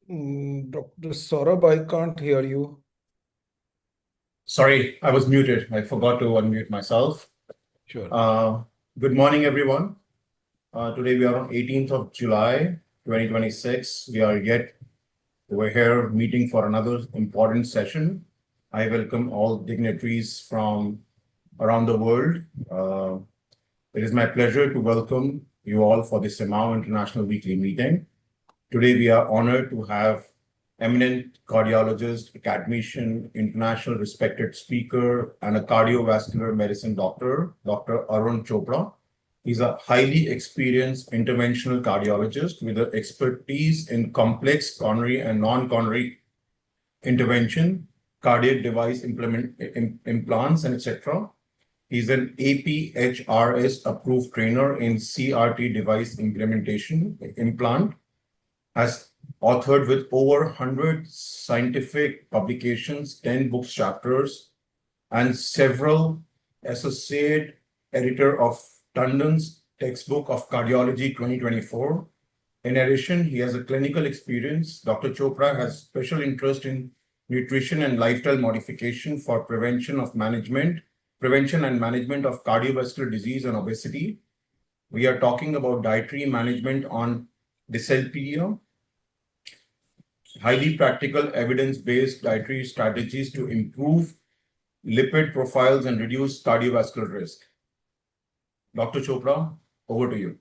Dr. Saurabh, I can't hear you. Sorry, I was muted. I forgot to unmute myself. Sure. Uh, Good morning, everyone. Today we are on 18th of July, 2026. We're here meeting for another important session. I welcome all dignitaries from around the world. Uh, it is my pleasure to welcome you all for the CMAAO International Weekly Meeting. Today, we are honored to have eminent cardiologist, academician, international respected speaker, and a cardiovascular medicine doctor, Dr. Arun Chopra. He's a highly experienced interventional cardiologist with an expertise in complex coronary and non-coronary intervention, cardiac device implants, and etc. He's an APHRS approved trainer in CRT device implementation implant, has authored with over 100 scientific publications, 10 books, chapters, and several associate editor of Tandon's textbook of cardiology 2024. In addition, he has a clinical experience. Dr. Chopra has special interest in nutrition and lifestyle modification for prevention and management of cardiovascular disease and obesity. We are talking about dietary management on dyslipidemia, highly practical evidence-based dietary strategies to improve lipid profiles and reduce cardiovascular risk. Dr. Chopra, over to you.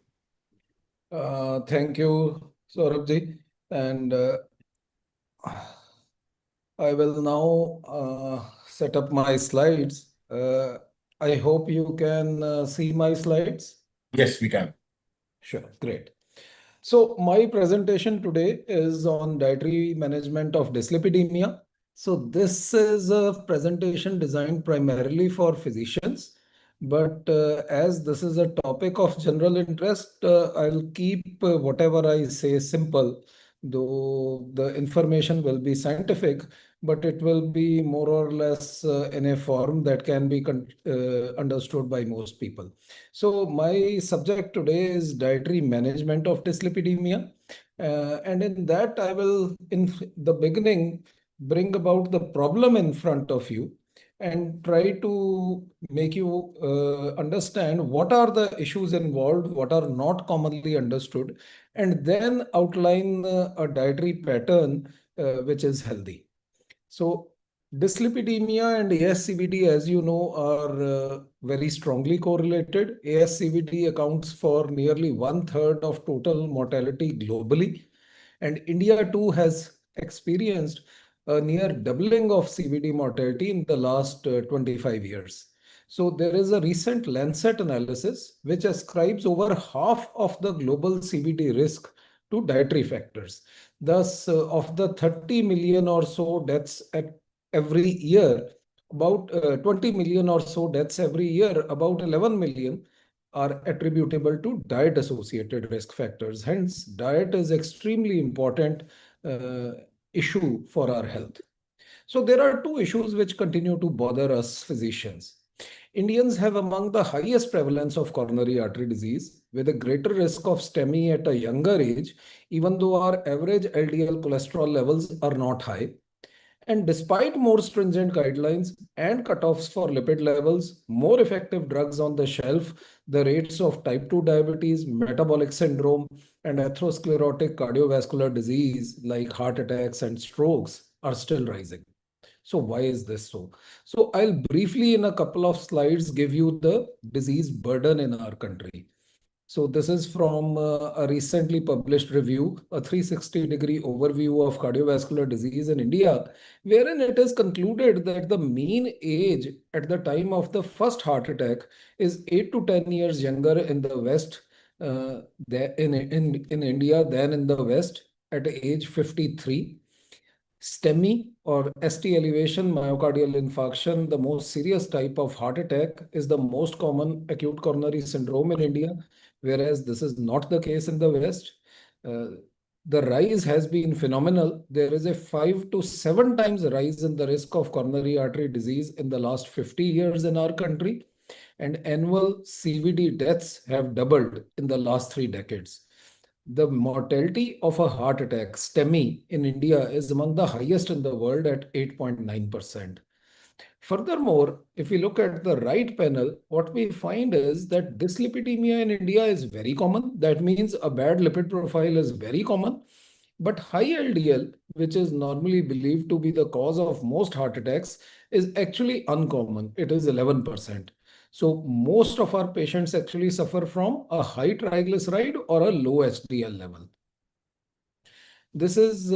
Thank you, Saurabh. And I will now set up my slides. I hope you can see my slides. Yes, we can. Sure, great. So my presentation today is on dietary management of dyslipidemia. So this is a presentation designed primarily for physicians, but as this is a topic of general interest, I'll keep whatever I say simple, though the information will be scientific, but it will be more or less in a form that can be understood by most people. So my subject today is dietary management of dyslipidemia. And in that, I will, in the beginning, bring about the problem in front of you and try to make you understand what are the issues involved, what are not commonly understood, and then outline a dietary pattern which is healthy. So dyslipidemia and ASCVD, as you know, are very strongly correlated. ASCVD accounts for nearly one-third of total mortality globally. And India too has experienced a near doubling of CVD mortality in the last 25 years. So there is a recent Lancet analysis which ascribes over half of the global CVD risk to dietary factors. Thus, of the 30 million or so deaths every year, about 20 million or so deaths every year, about 11 million are attributable to diet associated risk factors. Hence, diet is extremely important uh, issue for our health. So there are two issues which continue to bother us physicians. Indians have among the highest prevalence of coronary artery disease with a greater risk of STEMI at a younger age, even though our average LDL cholesterol levels are not high. And despite more stringent guidelines and cutoffs for lipid levels, more effective drugs on the shelf, the rates of type 2 diabetes, metabolic syndrome, and atherosclerotic cardiovascular disease like heart attacks and strokes are still rising. So why is this so? So I'll briefly in a couple of slides give you the disease burden in our country. So this is from a recently published review, a 360-degree overview of cardiovascular disease in India, wherein it is concluded that the mean age at the time of the first heart attack is 8 to 10 years younger in the West, in India than in the West at age 53. STEMI or ST elevation myocardial infarction, the most serious type of heart attack, is the most common acute coronary syndrome in India, whereas this is not the case in the West. Uh, the rise has been phenomenal. There is a 5 to 7 times rise in the risk of coronary artery disease in the last 50 years in our country, and annual CVD deaths have doubled in the last 3 decades. The mortality of a heart attack, STEMI, in India is among the highest in the world at 8.9%. Furthermore, if we look at the right panel, what we find is that dyslipidemia in India is very common. That means a bad lipid profile is very common. But high LDL, which is normally believed to be the cause of most heart attacks, is actually uncommon. It is 11%. So most of our patients actually suffer from a high triglyceride or a low HDL level. This is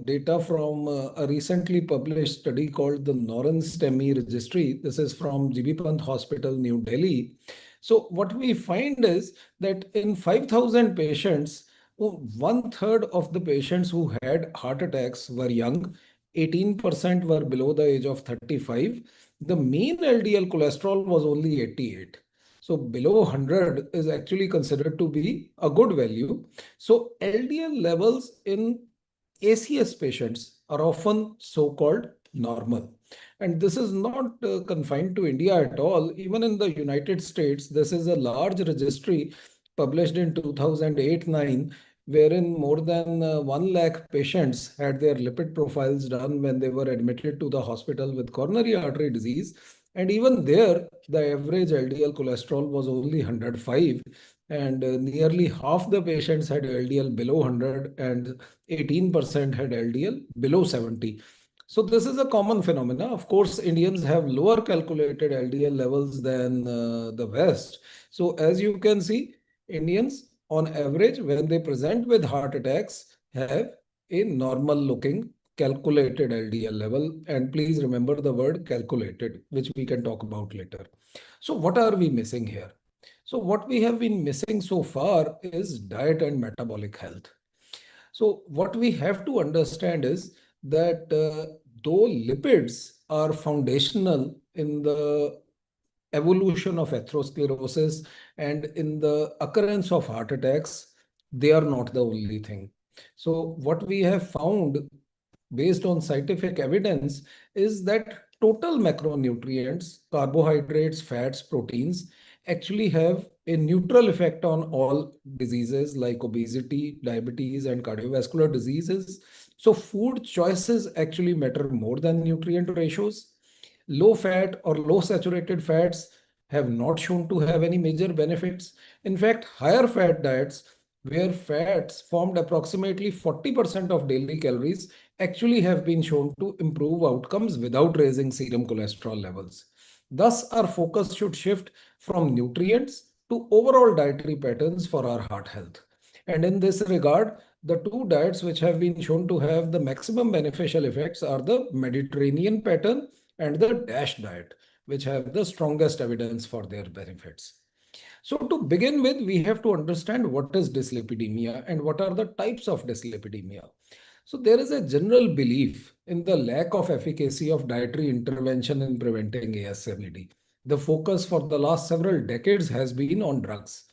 data from a recently published study called the Norrin STEMI Registry. This is from GB Pant Hospital, New Delhi. So what we find is that in 5,000 patients, one third of the patients who had heart attacks were young, 18% were below the age of 35. The mean LDL cholesterol was only 88. So below 100 is actually considered to be a good value. So LDL levels in ACS patients are often so-called normal. And this is not confined to India at all. Even in the United States, this is a large registry published in 2008-9, wherein more than 1 lakh patients had their lipid profiles done when they were admitted to the hospital with coronary artery disease. And even there, the average LDL cholesterol was only 105, and nearly half the patients had LDL below 100, and 18% had LDL below 70. So this is a common phenomena. Of course, Indians have lower calculated LDL levels than the West. So as you can see, Indians on average, when they present with heart attacks, have a normal looking calculated LDL level. And please remember the word calculated, which we can talk about later. So what are we missing here? So what we have been missing so far is diet and metabolic health. So what we have to understand is that though lipids are foundational in the evolution of atherosclerosis and in the occurrence of heart attacks, they are not the only thing. So what we have found based on scientific evidence is that total macronutrients, carbohydrates, fats, proteins, actually have a neutral effect on all diseases like obesity, diabetes, and cardiovascular diseases. So food choices actually matter more than nutrient ratios. Low fat or low saturated fats have not shown to have any major benefits. In fact, higher fat diets, where fats formed approximately 40% of daily calories, actually have been shown to improve outcomes without raising serum cholesterol levels. Thus, our focus should shift from nutrients to overall dietary patterns for our heart health. And in this regard, the two diets which have been shown to have the maximum beneficial effects are the Mediterranean pattern and the DASH diet, which have the strongest evidence for their benefits. So to begin with, we have to understand what is dyslipidemia and what are the types of dyslipidemia. So there is a general belief in the lack of efficacy of dietary intervention in preventing ASMED. The focus for the last several decades has been on drugs.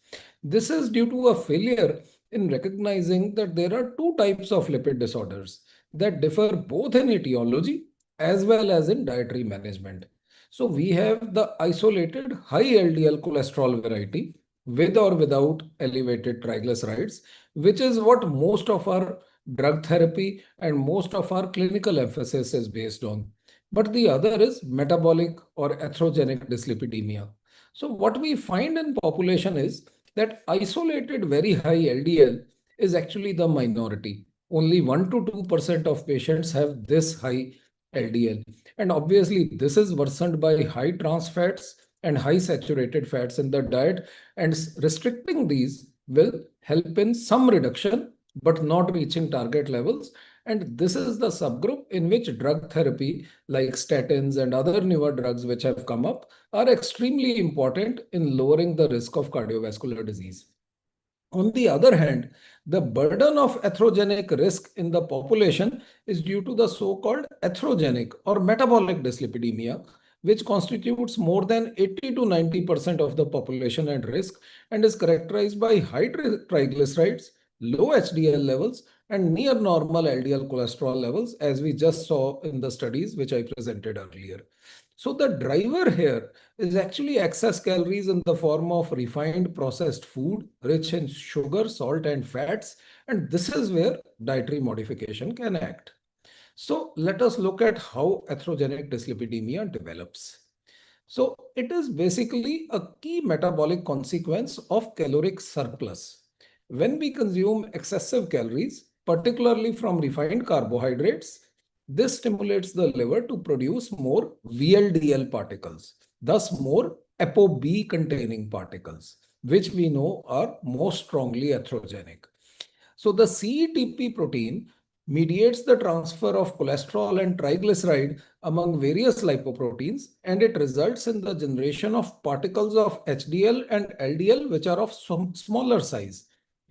This is due to a failure in recognizing that there are two types of lipid disorders that differ both in etiology as well as in dietary management. So we have the isolated high LDL cholesterol variety with or without elevated triglycerides, which is what most of our drug therapy and most of our clinical emphasis is based on. But the other is metabolic or atherogenic dyslipidemia. So what we find in population is that isolated very high LDL is actually the minority. Only 1 to 2% of patients have this high LDL. And obviously, this is worsened by high trans fats and high saturated fats in the diet. And restricting these will help in some reduction, but not reaching target levels. And this is the subgroup in which drug therapy like statins and other newer drugs which have come up are extremely important in lowering the risk of cardiovascular disease. On the other hand, the burden of atherogenic risk in the population is due to the so-called atherogenic or metabolic dyslipidemia, which constitutes more than 80 to 90% of the population at risk and is characterized by high triglycerides, low HDL levels, and near normal LDL cholesterol levels, as we just saw in the studies which I presented earlier. So the driver here is actually excess calories in the form of refined processed food, rich in sugar, salt, and fats. And this is where dietary modification can act. So let us look at how atherogenic dyslipidemia develops. So it is basically a key metabolic consequence of caloric surplus. When we consume excessive calories, particularly from refined carbohydrates, this stimulates the liver to produce more VLDL particles, thus more ApoB containing particles, which we know are most strongly atherogenic. So the CETP protein mediates the transfer of cholesterol and triglyceride among various lipoproteins, and it results in the generation of particles of HDL and LDL, which are of some smaller size.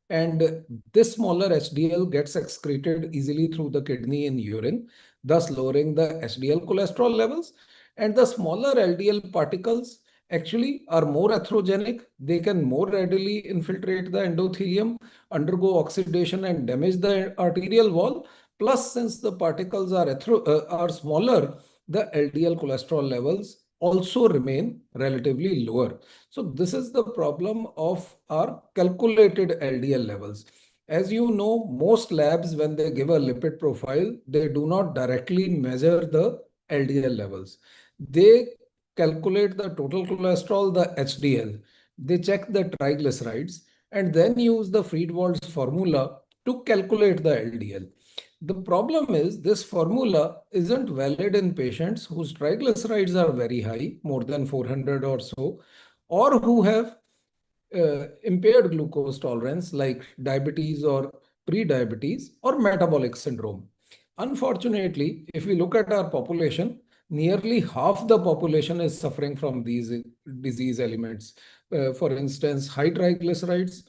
And this smaller HDL gets excreted easily through the kidney in urine, thus lowering the HDL cholesterol levels. And the smaller LDL particles actually are more atherogenic. They can more readily infiltrate the endothelium, undergo oxidation, and damage the arterial wall. Plus, since the particles are smaller, the LDL cholesterol levels also remain relatively lower. So this is the problem of our calculated LDL levels. As you know, most labs, when they give a lipid profile, they do not directly measure the LDL levels. They calculate the total cholesterol, the HDL. They check the triglycerides and then use the Friedewald's formula to calculate the LDL. The problem is this formula isn't valid in patients whose triglycerides are very high, more than 400 or so, or who have impaired glucose tolerance like diabetes or pre-diabetes or metabolic syndrome. Unfortunately, if we look at our population, nearly half the population is suffering from these disease elements. For instance, high triglycerides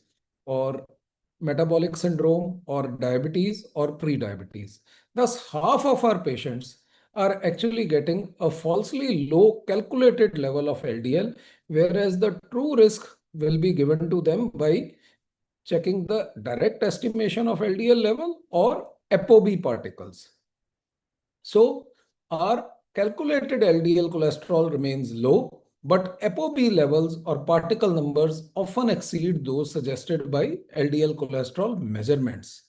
or metabolic syndrome or diabetes or pre-diabetes. Thus, half of our patients are actually getting a falsely low calculated level of LDL, whereas the true risk will be given to them by checking the direct estimation of LDL level or ApoB particles. So our calculated LDL cholesterol remains low, but ApoB levels or particle numbers often exceed those suggested by LDL cholesterol measurements.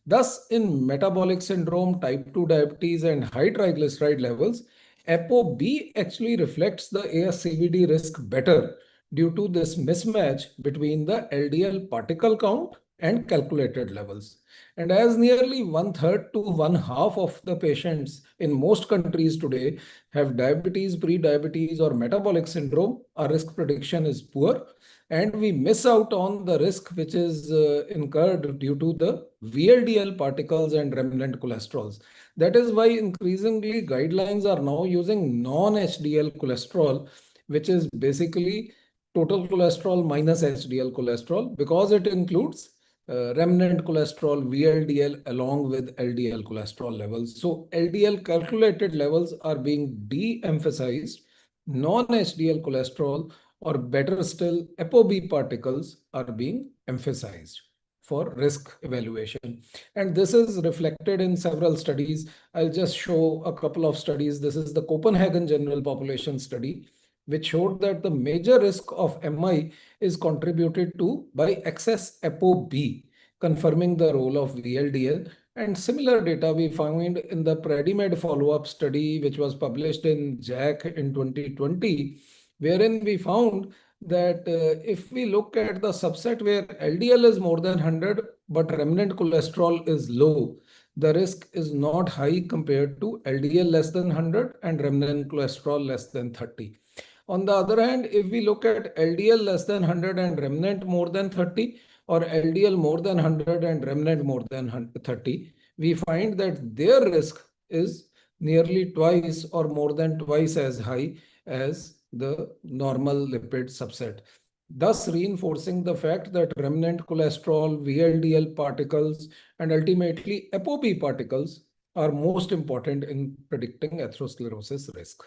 Thus, in metabolic syndrome, type 2 diabetes, and high triglyceride levels, ApoB actually reflects the ASCVD risk better due to this mismatch between the LDL particle count and calculated levels. And as nearly one third to one half of the patients in most countries today have diabetes, pre-diabetes, or metabolic syndrome, our risk prediction is poor. And we miss out on the risk which is incurred due to the VLDL particles and remnant cholesterols. That is why increasingly guidelines are now using non-HDL cholesterol, which is basically total cholesterol minus HDL cholesterol, because it includes remnant cholesterol, VLDL, along with LDL cholesterol levels. So LDL calculated levels are being de-emphasized. Non-HDL cholesterol, or better still, ApoB particles, are being emphasized for risk evaluation. And this is reflected in several studies. I'll just show a couple of studies. This is the Copenhagen General Population Study, which showed that the major risk of MI is contributed to by excess ApoB, confirming the role of VLDL. And similar data we found in the Predimed follow-up study, which was published in JACC in 2020, wherein we found that if we look at the subset where LDL is more than 100, but remnant cholesterol is low, the risk is not high compared to LDL less than 100 and remnant cholesterol less than 30. On the other hand, if we look at LDL less than 100 and remnant more than 30, or LDL more than 100 and remnant more than 30, we find that their risk is nearly twice or more than twice as high as the normal lipid subset, thus reinforcing the fact that remnant cholesterol, VLDL particles, and ultimately ApoB particles are most important in predicting atherosclerosis risk.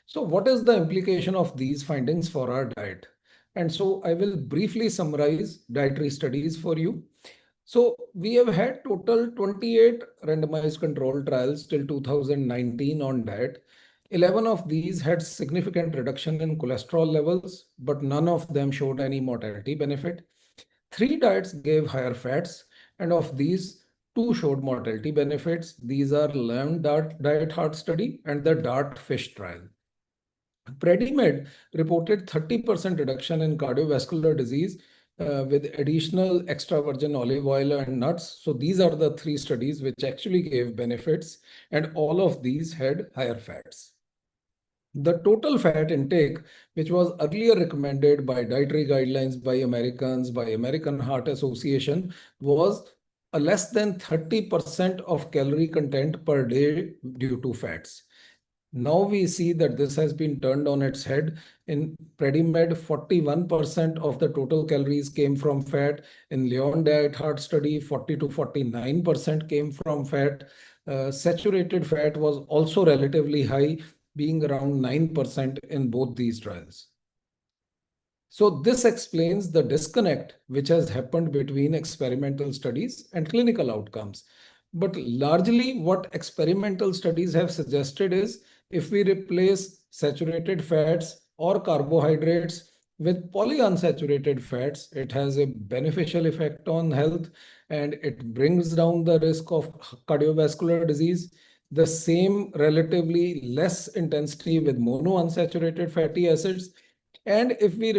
So what is the implication of these findings for our diet? And so I will briefly summarize dietary studies for you. So we have had total 28 randomized controlled trials till 2019 on diet. 11 of these had significant reduction in cholesterol levels, but none of them showed any mortality benefit. 3 diets gave higher fats, and of these, 2 showed mortality benefits. These are Lamb Diet Heart Study and the DART Fish Trial. Predimed reported 30% reduction in cardiovascular disease with additional extra virgin olive oil and nuts. So these are the 3 studies which actually gave benefits, and all of these had higher fats. The total fat intake, which was earlier recommended by dietary guidelines by Americans, by American Heart Association, was a less than 30% of calorie content per day due to fats. Now we see that this has been turned on its head. In Predimed, 41% of the total calories came from fat. In Leon Diet Heart Study, 40 to 49% came from fat. Saturated fat was also relatively high, being around 9% in both these trials. So this explains the disconnect which has happened between experimental studies and clinical outcomes. But largely what experimental studies have suggested is if we replace saturated fats or carbohydrates with polyunsaturated fats, it has a beneficial effect on health and it brings down the risk of cardiovascular disease. The same relatively less intensity with monounsaturated fatty acids. And if we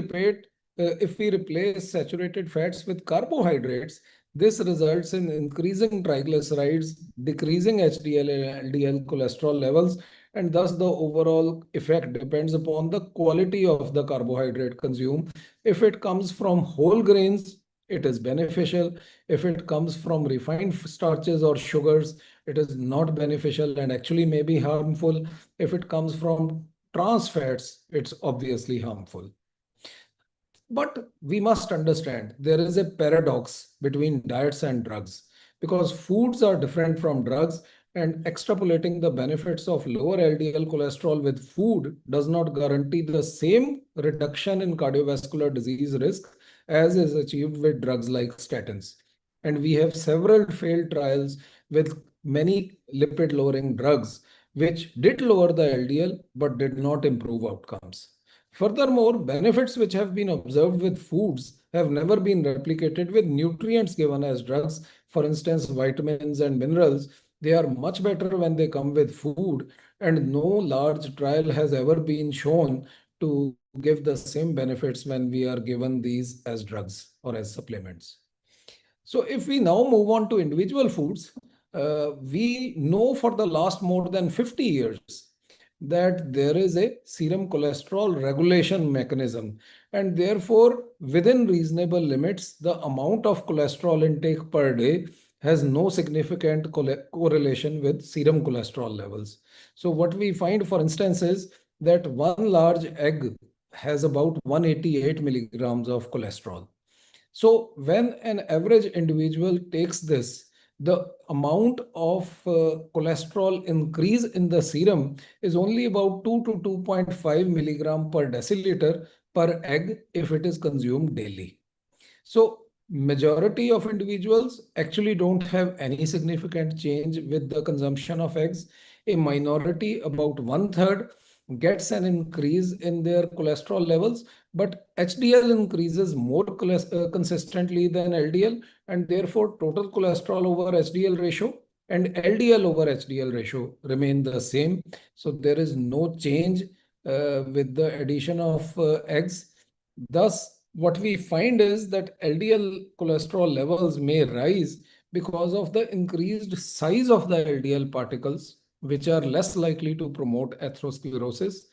replace saturated fats with carbohydrates, this results in increasing triglycerides, decreasing HDL and LDL cholesterol levels, and thus the overall effect depends upon the quality of the carbohydrate consumed. If it comes from whole grains, it is beneficial. If it comes from refined starches or sugars, it is not beneficial and actually may be harmful. If it comes from trans fats, it's obviously harmful. But we must understand there is a paradox between diets and drugs because foods are different from drugs, and extrapolating the benefits of lower LDL cholesterol with food does not guarantee the same reduction in cardiovascular disease risk as is achieved with drugs like statins. And we have several failed trials with many lipid lowering drugs which did lower the LDL but did not improve outcomes. Furthermore, benefits which have been observed with foods have never been replicated with nutrients given as drugs. For instance, vitamins and minerals, they are much better when they come with food, and no large trial has ever been shown to give the same benefits when we are given these as drugs or as supplements. So if we now move on to individual foods, we know for the last more than 50 years that there is a serum cholesterol regulation mechanism, and therefore within reasonable limits the amount of cholesterol intake per day has no significant correlation with serum cholesterol levels. So what we find, for instance, is that one large egg has about 188 milligrams of cholesterol. So when an average individual takes this, the amount of cholesterol increase in the serum is only about 2 to 2.5 milligram per deciliter per egg if it is consumed daily. So majority of individuals actually don't have any significant change with the consumption of eggs. A minority, about 1/3, gets an increase in their cholesterol levels, but HDL increases more consistently than LDL, and therefore total cholesterol over HDL ratio and LDL over HDL ratio remain the same. So there is no change with the addition of eggs. Thus, what we find is that LDL cholesterol levels may rise because of the increased size of the LDL particles, which are less likely to promote atherosclerosis.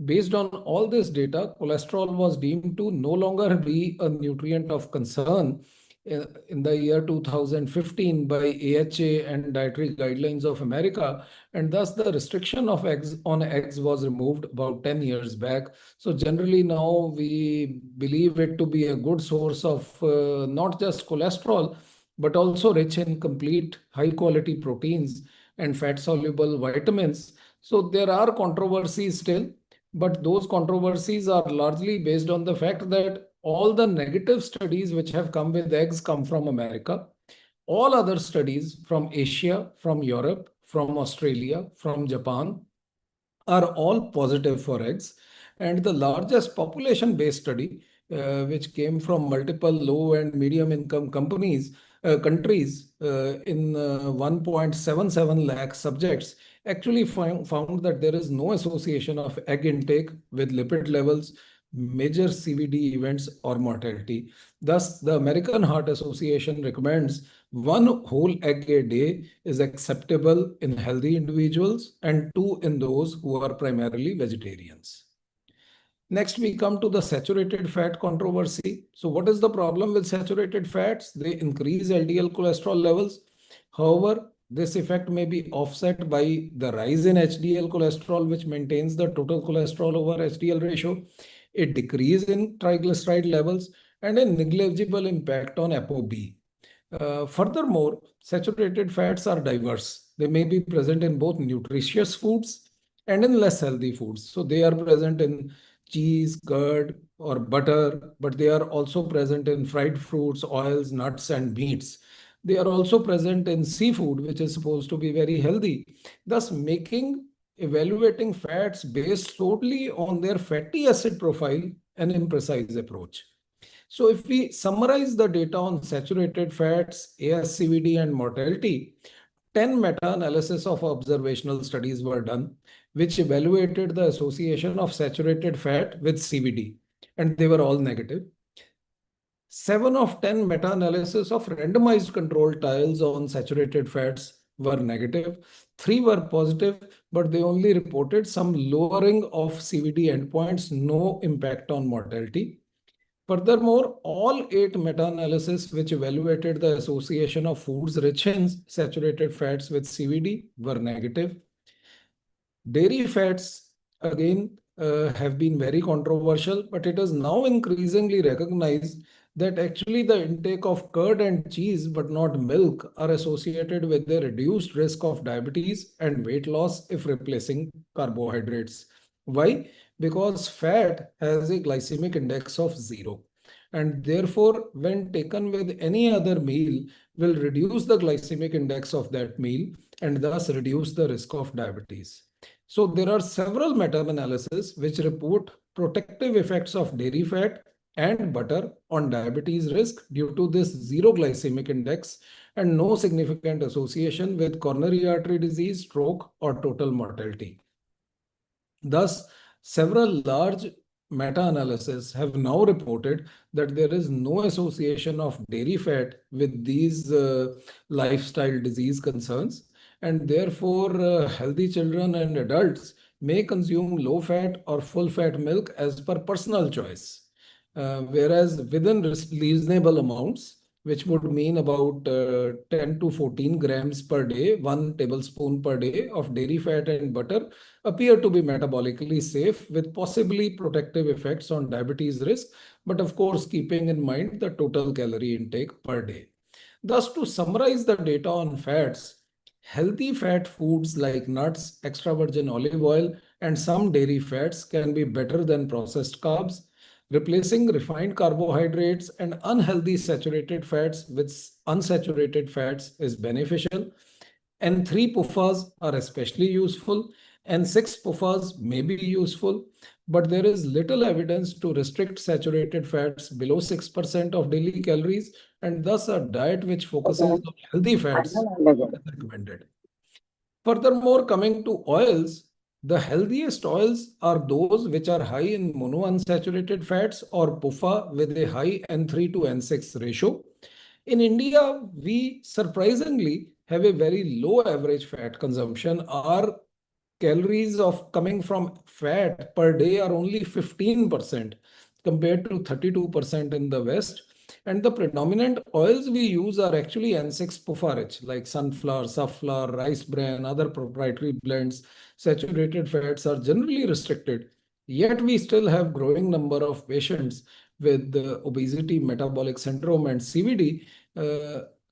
Based on all this data, cholesterol was deemed to no longer be a nutrient of concern in the year 2015 by AHA and Dietary Guidelines of America, and thus the restriction of eggs on eggs was removed about 10 years back. So generally now we believe it to be a good source of not just cholesterol, but also rich in complete high quality proteins and fat soluble vitamins. So there are controversies still, but those controversies are largely based on the fact that all the negative studies which have come with eggs come from America. All other studies from Asia, from Europe, from Australia, from Japan, are all positive for eggs. And the largest population-based study, which came from multiple low and medium income countries in 1.77 lakh subjects, actually found that there is no association of egg intake with lipid levels, major CVD events, or mortality. Thus, the American Heart Association recommends one whole egg a day is acceptable in healthy individuals and two in those who are primarily vegetarians. Next, we come to the saturated fat controversy. So what is the problem with saturated fats? They increase LDL cholesterol levels. However, this effect may be offset by the rise in HDL cholesterol, which maintains the total cholesterol over HDL ratio, a decrease in triglyceride levels, and a negligible impact on ApoB. Furthermore, saturated fats are diverse. They may be present in both nutritious foods and in less healthy foods. So they are present in cheese, curd, or butter, but they are also present in fried fruits, oils, nuts, and meats. They are also present in seafood, which is supposed to be very healthy, thus making evaluating fats based solely on their fatty acid profile an imprecise approach. So if we summarize the data on saturated fats, ASCVD, and mortality, 10 meta-analysis of observational studies were done, which evaluated the association of saturated fat with CVD, and they were all negative. 7 of 10 meta-analysis of randomized controlled trials on saturated fats were negative. 3 were positive, but they only reported some lowering of CVD endpoints, no impact on mortality. Furthermore, all 8 meta-analyses which evaluated the association of foods rich in saturated fats with CVD were negative. Dairy fats, again, have been very controversial, but it is now increasingly recognized that actually the intake of curd and cheese, but not milk, are associated with a reduced risk of diabetes and weight loss if replacing carbohydrates. Why? Because fat has a glycemic index of 0. And therefore, when taken with any other meal, will reduce the glycemic index of that meal and thus reduce the risk of diabetes. So there are several meta-analyses which report protective effects of dairy fat and butter on diabetes risk due to this zero glycemic index and no significant association with coronary artery disease, stroke, or total mortality. Thus, several large meta-analyses have now reported that there is no association of dairy fat with these lifestyle disease concerns, and therefore healthy children and adults may consume low-fat or full-fat milk as per personal choice. Whereas within reasonable amounts, which would mean about 10 to 14 grams per day, 1 tablespoon per day of dairy fat and butter appear to be metabolically safe with possibly protective effects on diabetes risk, but of course, keeping in mind the total calorie intake per day. Thus, to summarize the data on fats, healthy fat foods like nuts, extra virgin olive oil, and some dairy fats can be better than processed carbs. Replacing refined carbohydrates and unhealthy saturated fats with unsaturated fats is beneficial. And 3 PUFAs are especially useful, and 6 PUFAs may be useful, but there is little evidence to restrict saturated fats below 6% of daily calories, and thus a diet which focuses on healthy fats is recommended. Furthermore, coming to oils, the healthiest oils are those which are high in monounsaturated fats or PUFA with a high N3 to N6 ratio. In India, we surprisingly have a very low average fat consumption. Our calories of coming from fat per day are only 15% compared to 32% in the West. And the predominant oils we use are actually N6 PUFA rich, like sunflower, safflower, rice bran, other proprietary blends. Saturated fats are generally restricted. Yet we still have growing number of patients with obesity, metabolic syndrome, and CVD.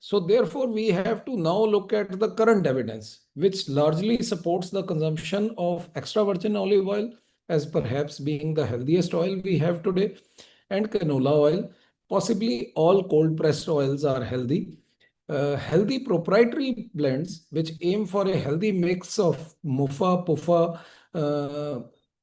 So therefore, we have to now look at the current evidence, which largely supports the consumption of extra virgin olive oil as perhaps being the healthiest oil we have today, and canola oil. Possibly all cold pressed oils are healthy. Healthy proprietary blends, which aim for a healthy mix of MUFA, PUFA,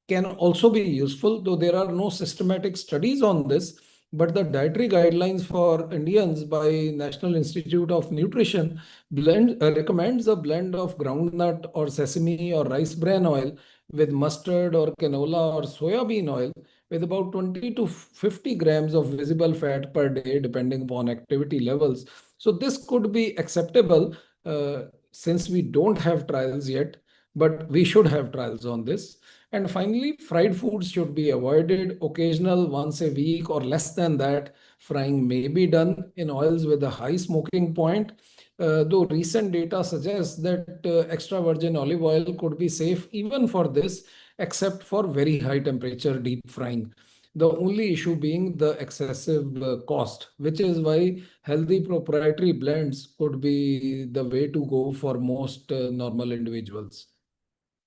can also be useful, though there are no systematic studies on this. But the dietary guidelines for Indians by National Institute of Nutrition recommends a blend of groundnut or sesame or rice bran oil with mustard or canola or soya bean oil with about 20 to 50 grams of visible fat per day, depending upon activity levels. So this could be acceptable since we don't have trials yet, but we should have trials on this. And finally, fried foods should be avoided. Occasional, once a week or less than that, frying may be done in oils with a high smoking point. Though recent data suggests that extra virgin olive oil could be safe even for this, except for very high temperature deep frying. The only issue being the excessive cost, which is why healthy proprietary blends could be the way to go for most normal individuals.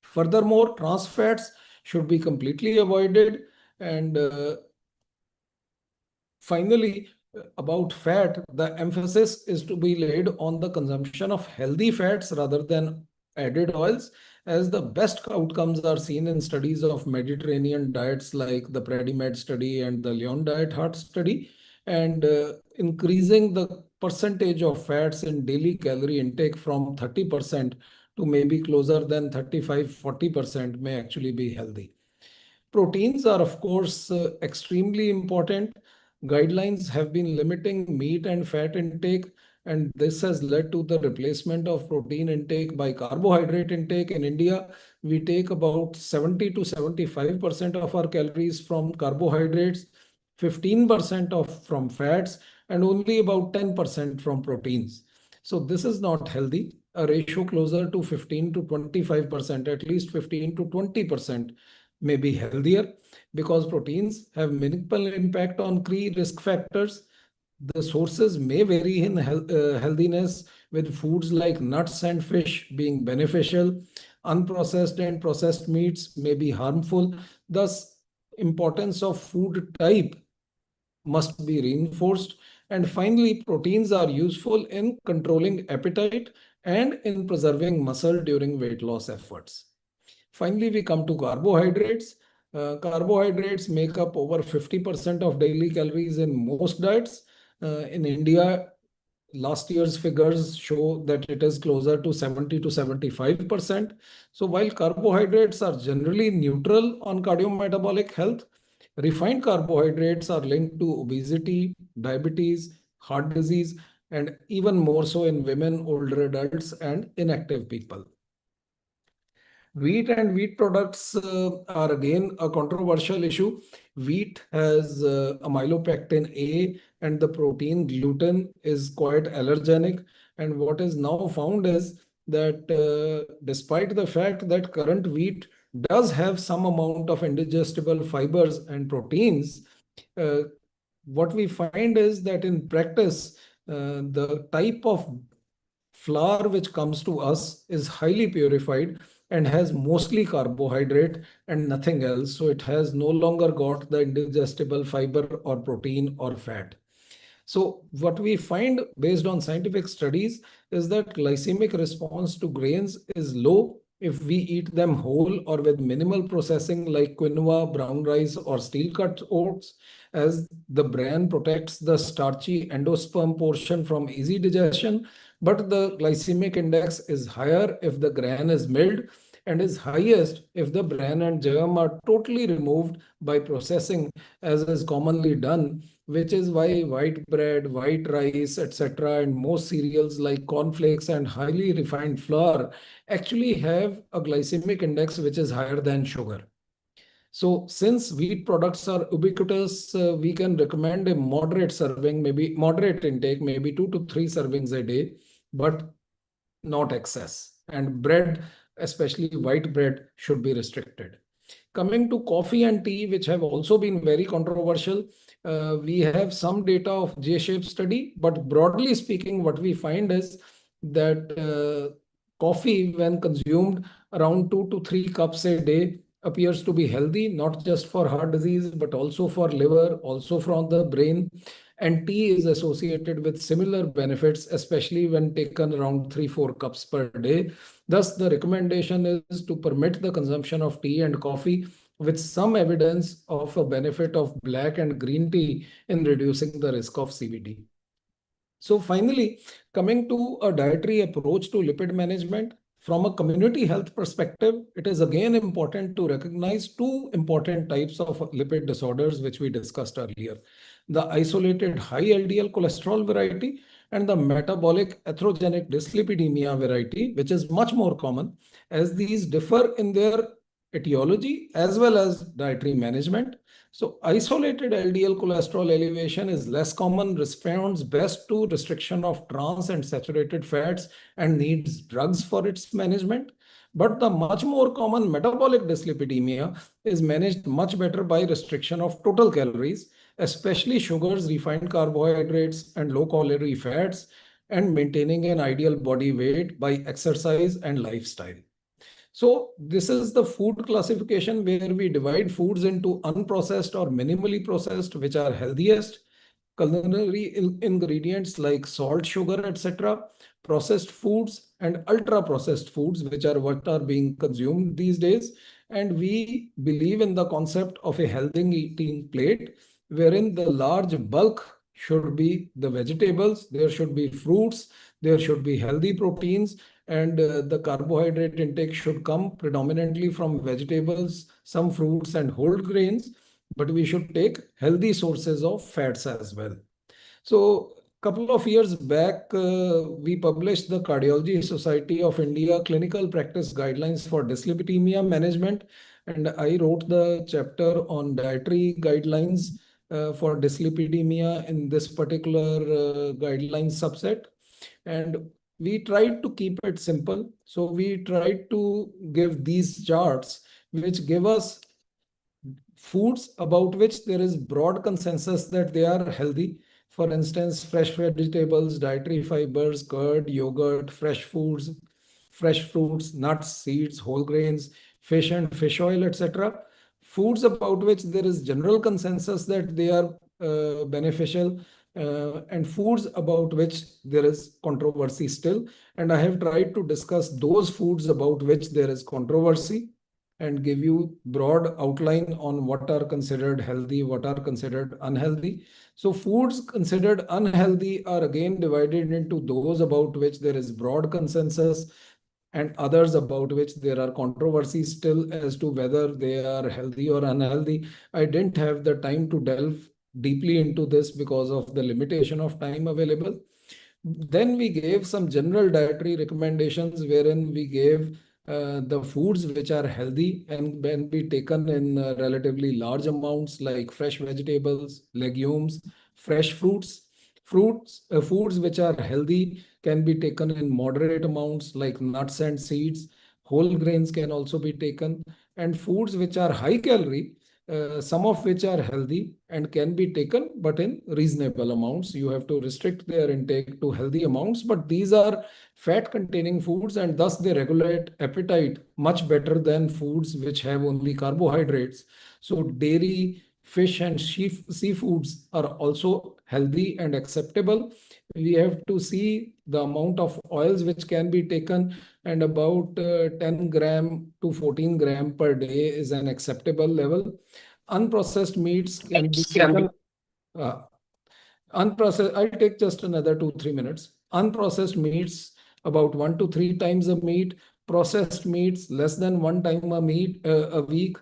Furthermore, trans fats should be completely avoided. And finally, about fat, the emphasis is to be laid on the consumption of healthy fats rather than added oils, as the best outcomes are seen in studies of Mediterranean diets like the PREDIMED study and the Lyon Diet Heart study. And increasing the percentage of fats in daily calorie intake from 30% to maybe closer than 35-40% may actually be healthy. Proteins are, of course, extremely important. Guidelines have been limiting meat and fat intake, and this has led to the replacement of protein intake by carbohydrate intake. In India, we take about 70 to 75% of our calories from carbohydrates, 15% from fats, and only about 10% from proteins. So this is not healthy. A ratio closer to 15 to 25%, at least 15 to 20%, may be healthier because proteins have minimal impact on key risk factors. The sources may vary in healthiness, with foods like nuts and fish being beneficial. Unprocessed and processed meats may be harmful. Thus, importance of food type must be reinforced. And finally, proteins are useful in controlling appetite and in preserving muscle during weight loss efforts. Finally, we come to carbohydrates. Carbohydrates make up over 50% of daily calories in most diets. In India, last year's figures show that it is closer to 70 to 75%. So while carbohydrates are generally neutral on cardiometabolic health, refined carbohydrates are linked to obesity, diabetes, heart disease, and even more so in women, older adults, and inactive people. Wheat and wheat products are again a controversial issue. Wheat has amylopectin A, and the protein gluten is quite allergenic. And what is now found is that despite the fact that current wheat does have some amount of indigestible fibers and proteins, uh, what we find is that in practice, the type of flour which comes to us is highly purified and has mostly carbohydrate and nothing else. So it has no longer got the indigestible fiber or protein or fat. So what we find based on scientific studies is that glycemic response to grains is low if we eat them whole or with minimal processing like quinoa, brown rice, or steel cut oats, as the bran protects the starchy endosperm portion from easy digestion. But the glycemic index is higher if the gram is milled and is highest if the bran and germ are totally removed by processing, as is commonly done, which is why white bread, white rice, etc., and most cereals like cornflakes and highly refined flour actually have a glycemic index which is higher than sugar. So since wheat products are ubiquitous, we can recommend a moderate serving, maybe moderate intake, maybe 2 to 3 servings a day, but not excess. And bread, especially white bread, should be restricted. Coming to coffee and tea, which have also been very controversial, we have some data of J-shaped study, but broadly speaking, what we find is that coffee, when consumed around 2 to 3 cups a day, appears to be healthy, not just for heart disease, but also for liver, also from the brain. And tea is associated with similar benefits, especially when taken around 3-4 cups per day. Thus, the recommendation is to permit the consumption of tea and coffee with some evidence of a benefit of black and green tea in reducing the risk of CVD. So finally, coming to a dietary approach to lipid management, from a community health perspective, it is again important to recognize two important types of lipid disorders which we discussed earlier. The isolated high LDL cholesterol variety and the metabolic atherogenic dyslipidemia variety, which is much more common, as these differ in their etiology as well as dietary management. So isolated LDL cholesterol elevation is less common, responds best to restriction of trans and saturated fats and needs drugs for its management. But the much more common metabolic dyslipidemia is managed much better by restriction of total calories, especially sugars, refined carbohydrates, and low-calorie fats, and maintaining an ideal body weight by exercise and lifestyle. So this is the food classification where we divide foods into unprocessed or minimally processed, which are healthiest, culinary ingredients like salt, sugar, etc., processed foods, and ultra processed foods, which are what are being consumed these days. And we believe in the concept of a healthy eating plate, wherein the large bulk should be the vegetables, there should be fruits, there should be healthy proteins, and the carbohydrate intake should come predominantly from vegetables, some fruits, and whole grains, but we should take healthy sources of fats as well. So a couple of years back, we published the Cardiology Society of India Clinical Practice Guidelines for Dyslipidemia Management, and I wrote the chapter on dietary guidelines for dyslipidemia in this particular guideline subset. And we tried to keep it simple. So we tried to give these charts which give us foods about which there is broad consensus that they are healthy. For instance, fresh vegetables, dietary fibers, curd, yogurt, fresh foods, fresh fruits, nuts, seeds, whole grains, fish and fish oil, etc. Foods about which there is general consensus that they are beneficial, and foods about which there is controversy still. And I have tried to discuss those foods about which there is controversy and give you broad outline on what are considered healthy, what are considered unhealthy. So foods considered unhealthy are again divided into those about which there is broad consensus and others about which there are controversies still as to whether they are healthy or unhealthy. I didn't have the time to delve deeply into this because of the limitation of time available. Then we gave some general dietary recommendations wherein we gave the foods which are healthy and can be taken in relatively large amounts like fresh vegetables, legumes, fresh fruits. Foods which are healthy can be taken in moderate amounts like nuts and seeds. Whole grains can also be taken, and foods which are high calorie, some of which are healthy and can be taken, but in reasonable amounts. You have to restrict their intake to healthy amounts, but these are fat containing foods and thus they regulate appetite much better than foods which have only carbohydrates. So dairy, fish and seafoods are also healthy and acceptable. We have to see the amount of oils which can be taken, and about 10 gram to 14 gram per day is an acceptable level. Unprocessed meats can be taken. Uh, Unprocessed, I'll take just another 2-3 minutes. Unprocessed meats, about 1 to 3 times a meat. Processed meats, less than 1 time a week.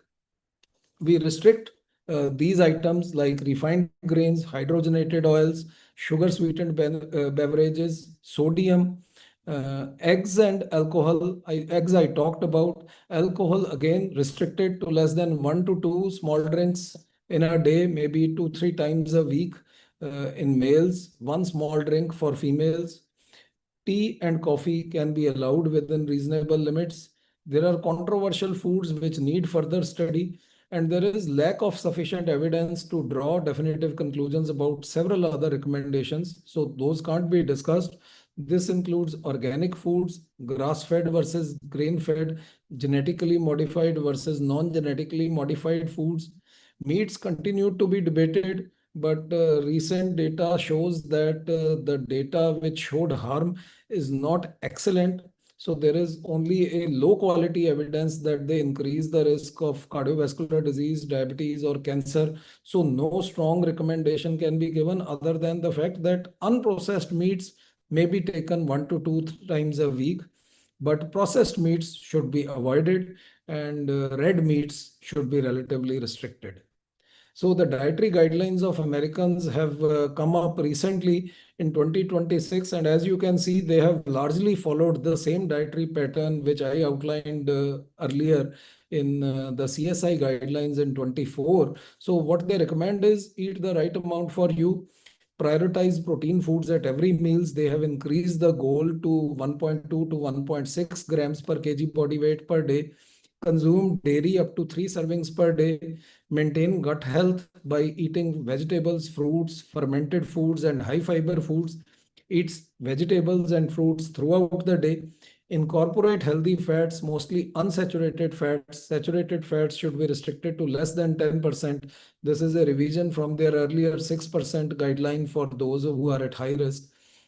We restrict these items like refined grains, hydrogenated oils, sugar sweetened beverages, sodium, eggs and alcohol. Eggs I talked about. Alcohol again restricted to less than 1 to 2 small drinks in a day, maybe 2-3 times a week in males, one small drink for females. Tea and coffee can be allowed within reasonable limits. There are controversial foods which need further study, and there is lack of sufficient evidence to draw definitive conclusions about several other recommendations. So those can't be discussed. This includes organic foods, grass-fed versus grain-fed, genetically modified versus non-genetically modified foods. Meats continue to be debated. but recent data shows that the data which showed harm is not excellent. So there is only a low quality evidence that they increase the risk of cardiovascular disease, diabetes, or cancer. So no strong recommendation can be given other than the fact that unprocessed meats may be taken 1 to 2 times a week, but processed meats should be avoided and red meats should be relatively restricted. So the dietary guidelines of Americans have come up recently in 2026, and as you can see, they have largely followed the same dietary pattern which I outlined earlier in the CSI guidelines in 24. So what they recommend is eat the right amount for you, prioritize protein foods at every meals. They have increased the goal to 1.2 to 1.6 grams per kg body weight per day. Consume dairy up to 3 servings per day. Maintain gut health by eating vegetables, fruits, fermented foods, and high fiber foods. Eat vegetables and fruits throughout the day. Incorporate healthy fats, mostly unsaturated fats. Saturated fats should be restricted to less than 10%. This is a revision from their earlier 6% guideline for those who are at high risk.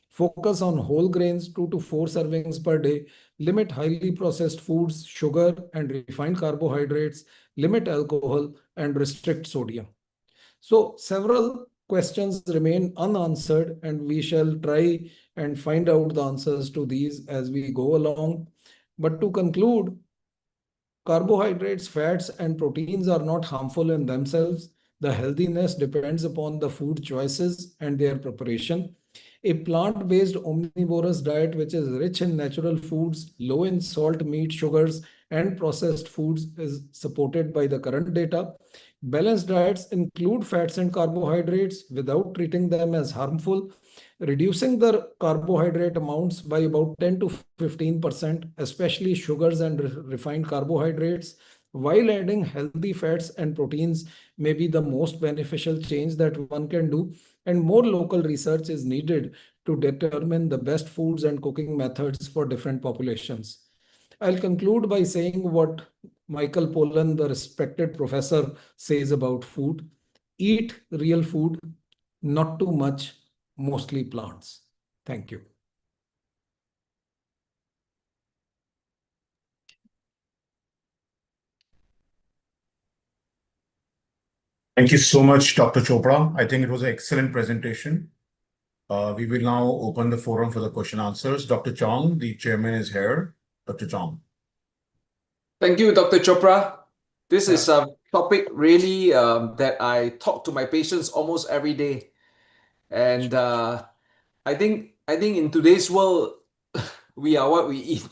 Focus on whole grains, 2 to 4 servings per day. Limit highly processed foods, sugar, and refined carbohydrates. Limit alcohol and restrict sodium. So, several questions remain unanswered, and we shall try and find out the answers to these as we go along. But to conclude, carbohydrates, fats, and proteins are not harmful in themselves. The healthiness depends upon the food choices and their preparation. A plant-based omnivorous diet, which is rich in natural foods, low in salt, meat, sugars, and processed foods, is supported by the current data. Balanced diets include fats and carbohydrates without treating them as harmful, reducing the carbohydrate amounts by about 10 to 15%, especially sugars and refined carbohydrates, while adding healthy fats and proteins may be the most beneficial change that one can do. And more local research is needed to determine the best foods and cooking methods for different populations. I'll conclude by saying what Michael Pollan, the respected professor, says about food. Eat real food, not too much, mostly plants. Thank you. Thank you so much, Dr. Chopra. I think it was an excellent presentation. We will now open the forum for the question answers. Dr. Chong, the chairman, is here. Dr. Chong. Thank you, Dr. Chopra. This is Yeah. a topic really that I talk to my patients almost every day. And I think in today's world, we are what we eat.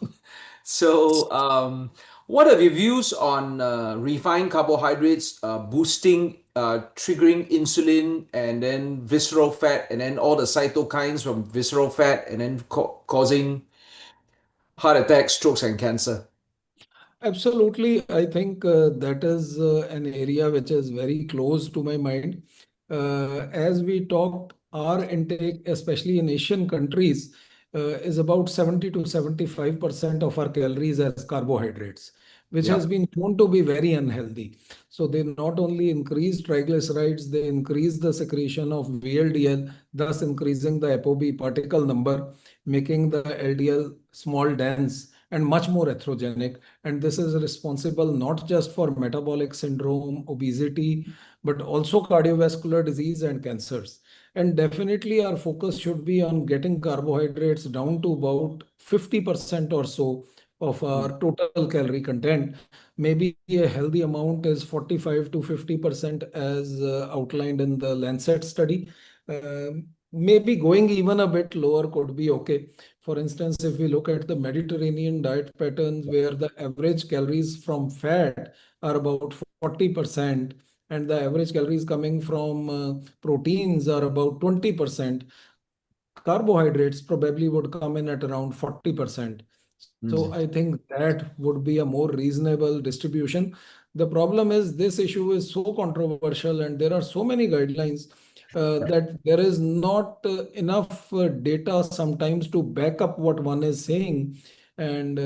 So, what are your views on refined carbohydrates boosting, triggering insulin, and then visceral fat, and then all the cytokines from visceral fat, and then causing heart attacks, strokes, and cancer? Absolutely. I think that is an area which is very close to my mind. As we talked, our intake, especially in Asian countries, is about 70 to 75% of our calories as carbohydrates, which Yeah. has been shown to be very unhealthy. So they not only increase triglycerides, they increase the secretion of VLDL, thus increasing the ApoB particle number, making the LDL small, dense, and much more atherogenic. And this is responsible not just for metabolic syndrome, obesity, but also cardiovascular disease and cancers. And definitely our focus should be on getting carbohydrates down to about 50% or so of our total calorie content. Maybe a healthy amount is 45 to 50% as outlined in the Lancet study. Maybe going even a bit lower could be okay. For instance, if we look at the Mediterranean diet patterns where the average calories from fat are about 40% and the average calories coming from proteins are about 20%, carbohydrates probably would come in at around 40%. So I think that would be a more reasonable distribution. The problem is this issue is so controversial and there are so many guidelines that there is not enough data sometimes to back up what one is saying. And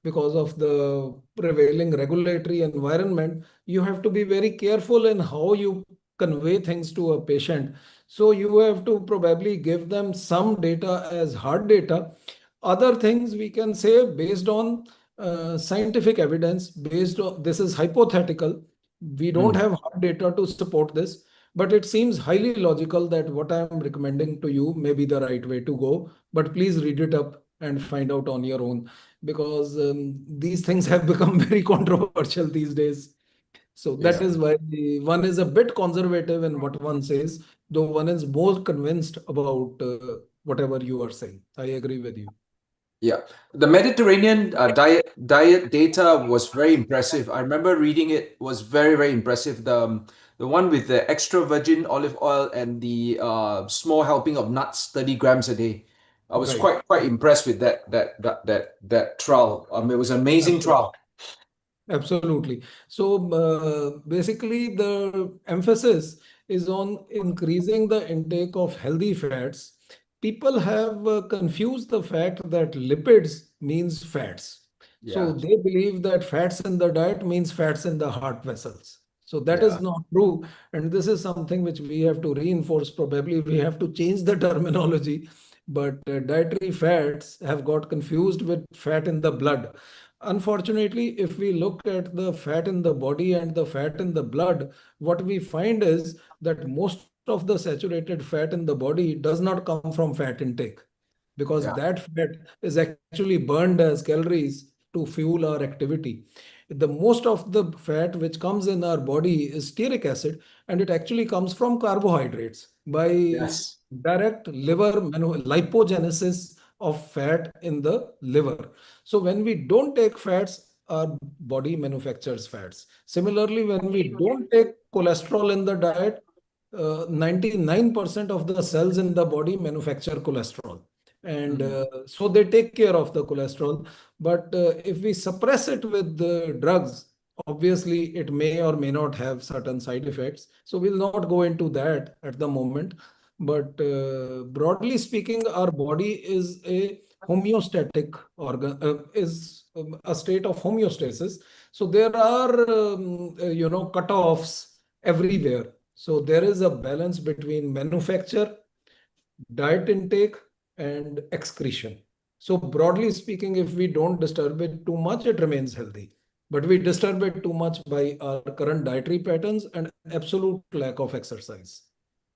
because of the prevailing regulatory environment, you have to be very careful in how you convey things to a patient. So you have to probably give them some data as hard data. Other things we can say based on scientific evidence, based on this is hypothetical. We don't Mm. have hard data to support this, but it seems highly logical that what I am recommending to you may be the right way to go. But please read it up and find out on your own, because these things have become very controversial these days. So that Yeah. is why one is a bit conservative in what one says, though one is more convinced about whatever you are saying. I agree with you. Yeah, the Mediterranean diet data was very impressive. I remember reading it was very impressive. The one with the extra virgin olive oil and the small helping of nuts, 30 grams a day. I was Right. quite impressed with that trial. It was an amazing trial. Absolutely. So basically, the emphasis is on increasing the intake of healthy fats. People have confused the fact that lipids means fats. So Yeah, they believe that fats in the diet means fats in the heart vessels. So that is yeah. not true. And this is something which we have to reinforce. Probably we have to change the terminology. But dietary fats have got confused with fat in the blood. Unfortunately, if we look at the fat in the body and the fat in the blood, what we find is that most of the saturated fat in the body does not come from fat intake, because Yeah. that fat is actually burned as calories to fuel our activity. The most of the fat which comes in our body is stearic acid, and it actually comes from carbohydrates by Yes. direct lipogenesis of fat in the liver. So when we don't take fats, our body manufactures fats. Similarly, when we don't take cholesterol in the diet, 99% of the cells in the body manufacture cholesterol. And Mm. so they take care of the cholesterol. But if we suppress it with the drugs, obviously it may or may not have certain side effects. So we'll not go into that at the moment. But broadly speaking, our body is a homeostatic organ, is a state of homeostasis. So there are, cutoffs everywhere. So there is a balance between manufacture, diet intake, and excretion. So broadly speaking, if we don't disturb it too much, it remains healthy. But we disturb it too much by our current dietary patterns and absolute lack of exercise.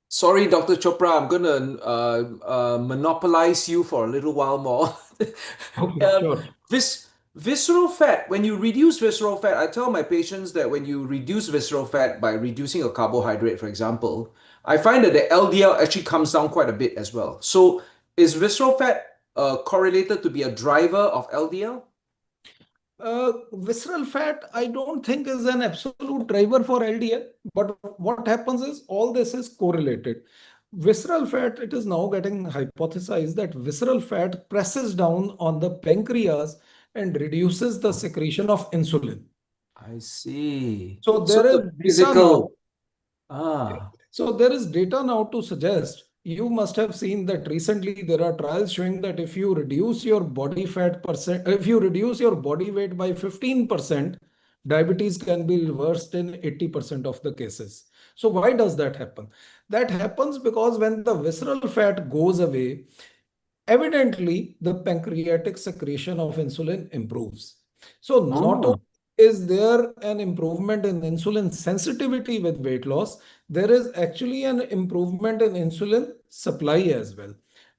Sorry, Dr. Chopra, I'm gonna monopolize you for a little while more. Okay, uh, sure. visceral fat. When you reduce visceral fat, I tell my patients that when you reduce visceral fat by reducing a carbohydrate, for example, I find that the LDL actually comes down quite a bit as well. So, is visceral fat correlated to be a driver of LDL? Visceral fat, I don't think is an absolute driver for LDL, but what happens is all this is correlated. Visceral fat, it is now getting hypothesized that visceral fat presses down on the pancreas and reduces the secretion of insulin. I see. So So there is the data now. physical. Ah. So there is data now to suggest, you must have seen that recently there are trials showing that if you reduce your body fat percent, if you reduce your body weight by 15%, diabetes can be reversed in 80% of the cases. So why does that happen? That happens because when the visceral fat goes away, evidently the pancreatic secretion of insulin improves. So not only Oh. is there an improvement in insulin sensitivity with weight loss, there is actually an improvement in insulin supply as well.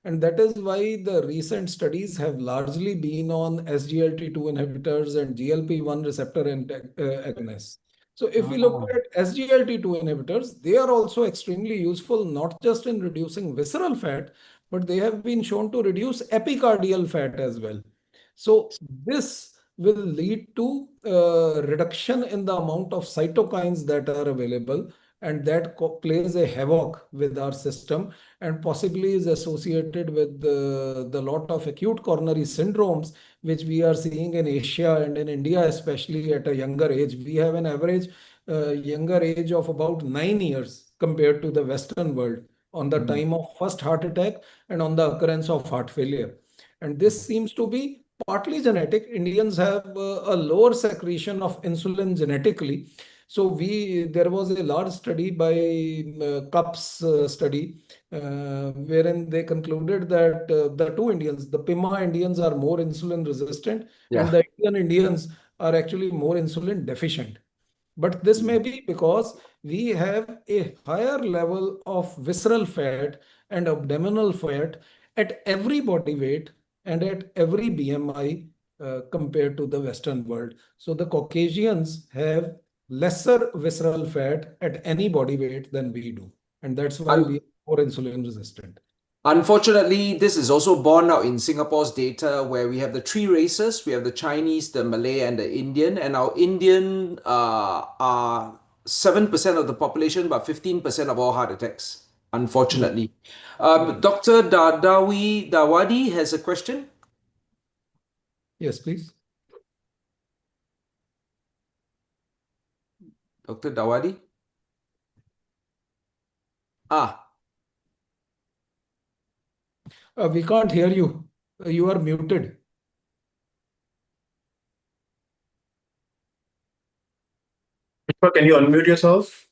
And that is why the recent studies have largely been on SGLT2 inhibitors and GLP-1 receptor agonists. So if we look Ah. at SGLT2 inhibitors, they are also extremely useful, not just in reducing visceral fat, but they have been shown to reduce epicardial fat as well. So this will lead to reduction in the amount of cytokines that are available, and that plays a havoc with our system and possibly is associated with the lot of acute coronary syndromes which we are seeing in Asia and in India, especially at a younger age. We have an average younger age of about 9 years compared to the Western world on the Mm. time of first heart attack and on the occurrence of heart failure. And this seems to be partly genetic. Indians have a lower secretion of insulin genetically. So there was a large study by CUPS study, wherein they concluded that the two Indians, the Pima Indians, are more insulin resistant, and Yeah. the Indian Indians are actually more insulin deficient. But this may be because we have a higher level of visceral fat and abdominal fat at every body weight and at every BMI compared to the Western world. So the Caucasians have lesser visceral fat at any body weight than we do. And that's why we are more insulin resistant. Unfortunately, this is also borne out in Singapore's data where we have the three races. We have the Chinese, the Malay, and the Indian. And our Indian are 7% of the population, but 15% of all heart attacks, unfortunately. Dr. Dawadi has a question. Yes, please. Dr. Dawadi? We can't hear you. You are muted. Can you unmute yourself?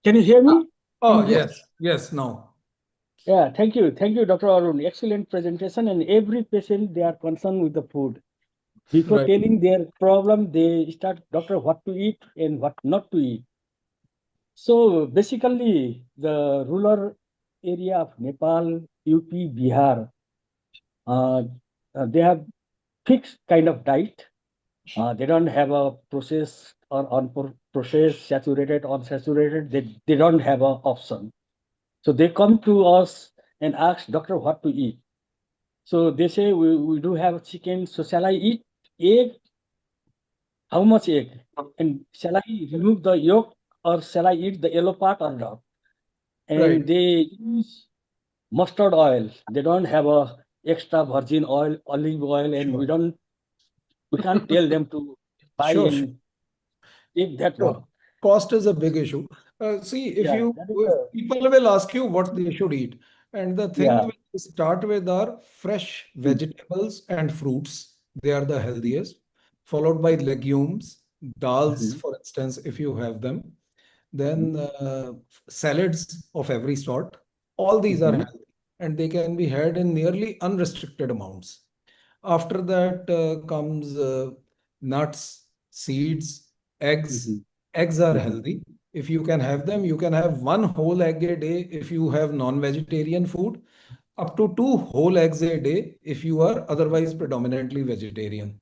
Can you hear me? Oh, yes, now. Yeah, thank you, Dr. Arun. Excellent presentation, and every patient they are concerned with the food. Before Right. telling their problem, they start, doctor, what to eat and what not to eat. So basically, the rural area of Nepal, UP, Bihar, they have fixed kind of diet. They don't have a processed or unprocessed, saturated, unsaturated. They don't have an option. So they come to us and ask, doctor, what to eat? So they say, we do have chicken. So shall I eat egg? How much egg? And shall I remove the yolk or shall I eat the yellow part or not? And Right. they use mustard oil. They don't have a extra virgin oil, olive oil, and Sure. we can't tell them to buy Sure. and take that Sure. one. Cost is a big issue. See, if Yeah, that is if people will ask you what they should eat, and the thing yeah. we start with are fresh vegetables and fruits. They are the healthiest, followed by legumes, dals, for instance, if you have them. Then salads of every sort. All these are healthy, and they can be had in nearly unrestricted amounts. After that comes nuts, seeds, eggs. Eggs are healthy. If you can have them, you can have one whole egg a day if you have non-vegetarian food, up to two whole eggs a day if you are otherwise predominantly vegetarian.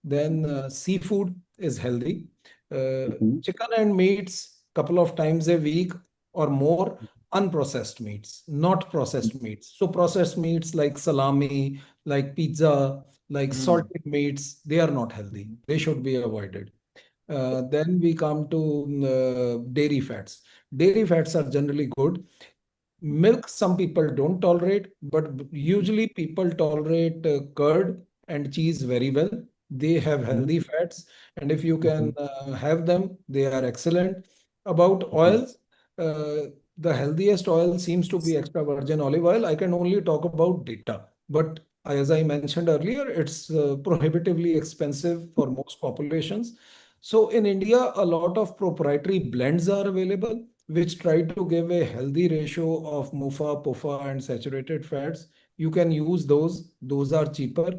Then seafood is healthy. Chicken and meats, couple of times a week or more. Unprocessed meats, not processed meats. So processed meats like salami, like pizza, like salted meats, they are not healthy. They should be avoided. Then we come to dairy fats. Dairy fats are generally good. Milk, some people don't tolerate, but usually people tolerate curd and cheese very well. They have healthy fats, and if you can have them, they are excellent. About oils, the healthiest oil seems to be extra virgin olive oil. I can only talk about data, but as I mentioned earlier, it's prohibitively expensive for most populations. So in India, a lot of proprietary blends are available which try to give a healthy ratio of MUFA, PUFA, and saturated fats. You can use those. Those are cheaper.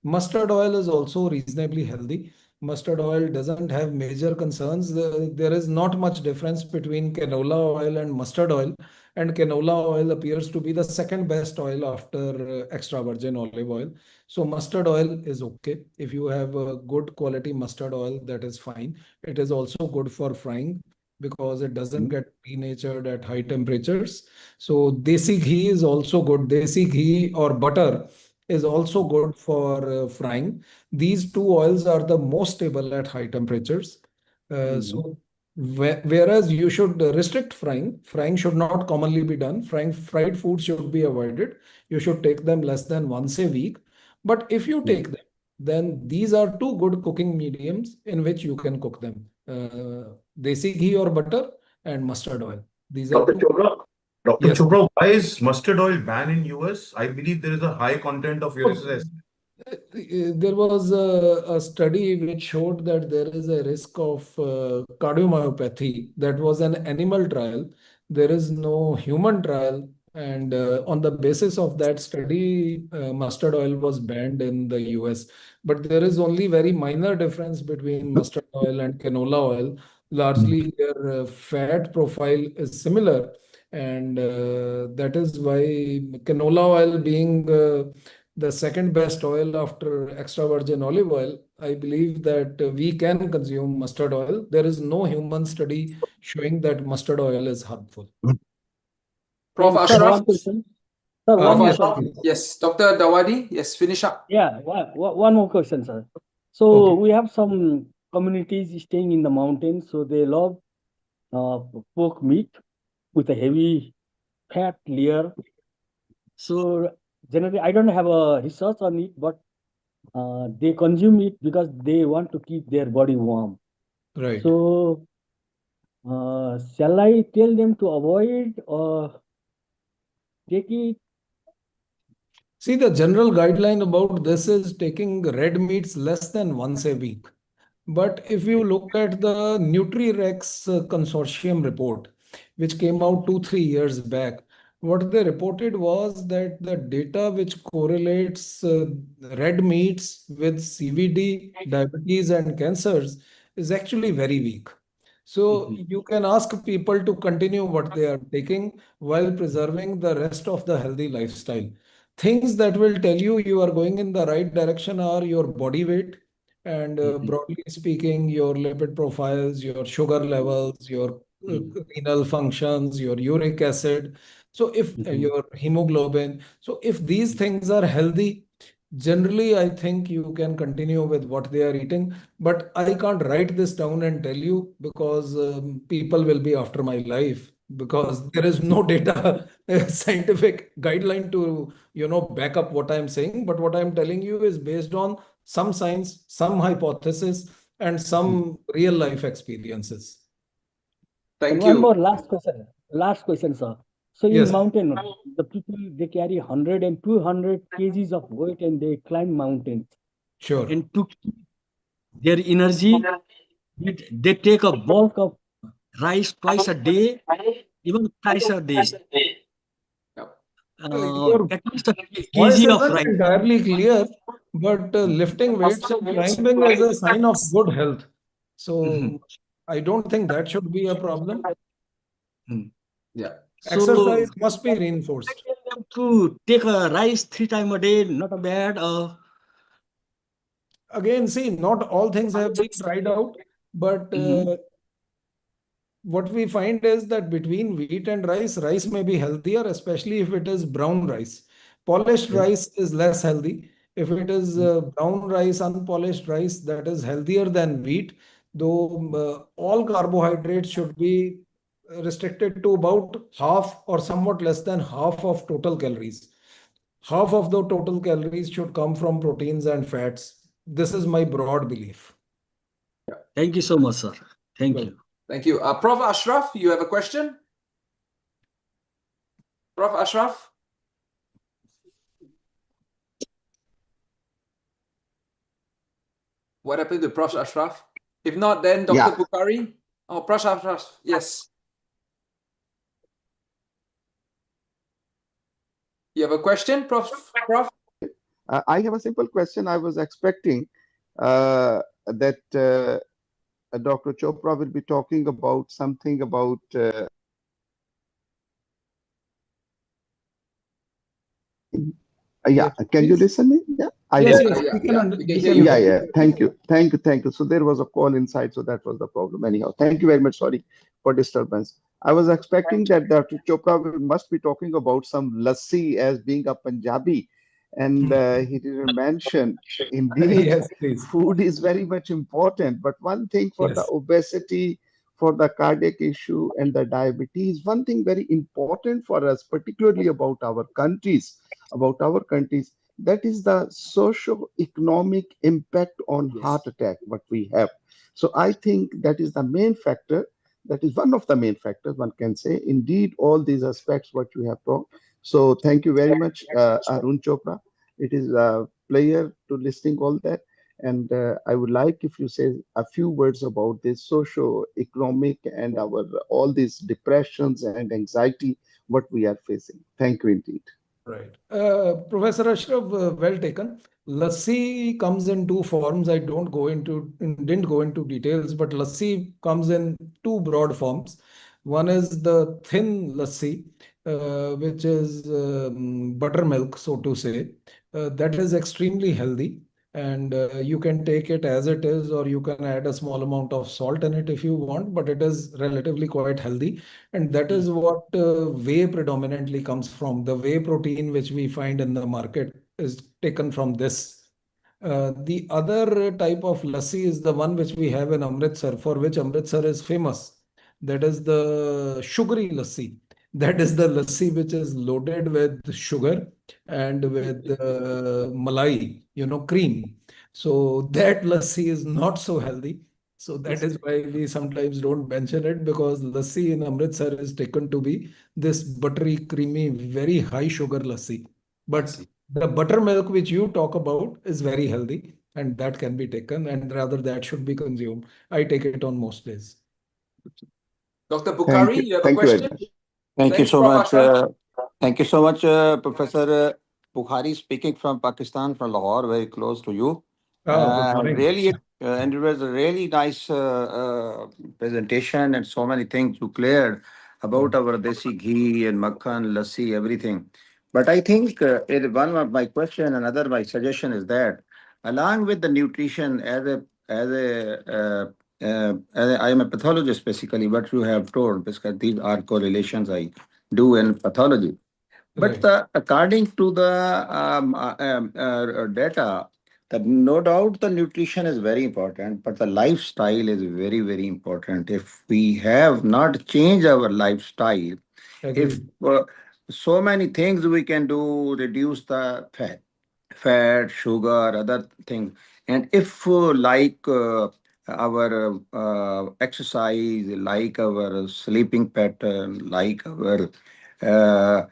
Mustard oil is also reasonably healthy. Mustard oil doesn't have major concerns. There is not much difference between canola oil and mustard oil, and canola oil appears to be the second best oil after extra virgin olive oil. So mustard oil is okay. If you have a good quality mustard oil, that is fine. It is also good for frying because it doesn't get denatured at high temperatures. So desi ghee is also good. Desi ghee or butter is also good for frying. These two oils are the most stable at high temperatures. So whereas you should restrict frying, frying should not commonly be done. Fried foods should be avoided. You should take them less than once a week. But if you take them, then these are two good cooking mediums in which you can cook them. Desi ghee or butter and mustard oil. These are Dr. two. Chopra, Dr. Yes. Chopra, why is mustard oil banned in US? I believe there is a high content of uric acid. There was a study which showed that there is a risk of cardiomyopathy. That was an animal trial. There is no human trial. And on the basis of that study, mustard oil was banned in the US. But there is only very minor difference between mustard oil and canola oil. Largely, their fat profile is similar. And that is why canola oil being the second best oil after extra virgin olive oil, I believe that we can consume mustard oil. There is no human study showing that mustard oil is harmful. Prof. Sir, Ashraf? one question. Sir, one Prof. more Yes, Ashraf? question. please. Yes. Dr. Dawadi? Yes, finish up. Yeah, one more question, sir. So Okay. we have some communities staying in the mountains, so they love pork meat with a heavy fat layer. So generally, I don't have a research on it, but they consume it because they want to keep their body warm. Right. So shall I tell them to avoid or take it? See, the general guideline about this is taking red meats less than once a week. But if you look at the NutriRex consortium report, which came out 2, 3 years back, what they reported was that the data which correlates red meats with CVD, diabetes, and cancers is actually very weak. So Mhm. you can ask people to continue what they are taking while preserving the rest of the healthy lifestyle. Things that will tell you are going in the right direction are your body weight, and Mhm. broadly speaking, your lipid profiles, your sugar levels, your Mhm. renal functions, your uric acid. So if Mhm. your hemoglobin, so if these things are healthy, generally I think you can continue with what they are eating. But I can't write this down and tell you because people will be after my life because there is no data scientific guideline to back up what I'm saying. But what I'm telling you is based on some science, some hypothesis, and Mhm. some real life experiences. And Thank one you. more last question. Last question, sir. So in Yes, mountain, the people they carry 100 and 200 kgs of weight and they climb mountains. sure. And to keep their energy, they take a bulk of rice twice a day, even thrice a day. Yep. Your At least a voice kg of isn't rice. entirely clear, but lifting weights and climbing is a sign of good health. Mhm. So I don't think that should be a problem. Mhm. Yeah. Exercise So must be I reinforced. tell them to take a rice 3 times a day, not a bad. Again, see, not all things have been tried out, but Mhm. what we find is that between wheat and rice, rice may be healthier, especially if it is brown rice. Polished Okay. rice is less healthy. If it is brown rice, unpolished rice, that is healthier than wheat, though all carbohydrates should be restricted to about half or somewhat less than half of total calories. Half of the total calories should come from proteins and fats. This is my broad belief. Thank you so much, sir. Thank Well, you. Thank you. Prof. Ashraf, you have a question? Prof. Ashraf? What happened to Prof. Ashraf? If not, then Dr. Yeah, Pukari? Oh, Prof. Ashraf, yes. You have a question, Prof? I have a simple question. I was expecting that Dr. Chopra will be talking about something about. Yeah, yes, can you please. listen me? Yeah, I Yes, hope. yes, We can we hear can you. Yeah, hear you. yeah. Thank you. So there was a call inside, so that was the problem. Anyhow, thank you very much. Sorry for disturbance. I was expecting that Dr. Chopra must be talking about some lassi as being a Punjabi, and he didn't mention. Indeed, Yes, please. food is very much important. But one thing for the Yes. obesity, for the cardiac issue, and the diabetes, one thing very important for us, particularly about our countries, that is the socio-economic impact on heart Yes. attack what we have. So I think that is the main factor. That is one of the main factors, one can say. Indeed, all these aspects what you have talked. So thank you very much, Arun Chopra. It is player to listening all that. And I would like if you say a few words about this socio-economic and our all these depressions and anxiety what we are facing. Thank you indeed. Right. Professor Ashraf, well taken. Lassi comes in two forms. I didn't go into details, but lassi comes in two broad forms. One is the thin lassi, which is buttermilk, so to say. That is extremely healthy, and you can take it as it is, or you can add a small amount of salt in it if you want, but it is relatively quite healthy. And that is what whey predominantly comes from. The whey protein which we find in the market is taken from this. The other type of lassi is the one which we have in Amritsar, for which Amritsar is famous. That is the sugary lassi. That is the lassi which is loaded with sugar and with malai, cream. So that lassi is not so healthy. So that is why we sometimes don't mention it, because lassi in Amritsar is taken to be this buttery, creamy, very high sugar lassi. I But see. the buttermilk which you talk about is very healthy, and that can be taken, and rather that should be consumed. I take it on most days. Dr. Thank Bukhari, you. you have a Thank you very question? much. Thank you Thanks, so Prof. much. Ashraf. Thank you so much, Professor Bukhari, speaking from Pakistan, from Lahore, very close to you. Good morning. And it was a really nice presentation, and so many things you cleared about our desi ghee and makhan, lassi, everything. But I think one of my question, another my suggestion is that along with the nutrition I am a pathologist basically, what you have told, because these are correlations I do in pathology. But Right. according to the data, that no doubt the nutrition is very important, but the lifestyle is very, very important. If we have not changed our lifestyle, if Agreed. so many things we can do, reduce the fat, sugar, other things. And if our exercise, like our sleeping pattern, like our uh,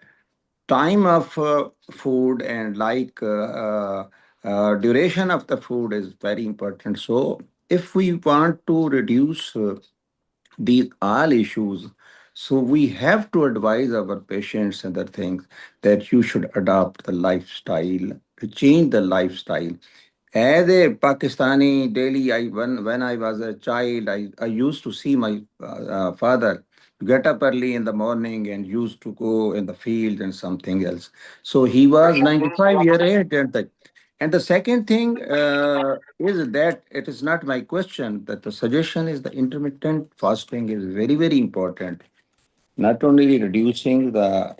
time of food, and like duration of the food is very important. So if we want to reduce these all issues, so we have to advise our patients and other things that you should adopt the lifestyle, to change the lifestyle. As a Pakistani, daily, when I was a child, I used to see my father get up early in the morning and used to go in the field and something else. So he was 95 year old. And the second thing is that it is not my question, that the suggestion is the intermittent fasting is very, very important, not only reducing the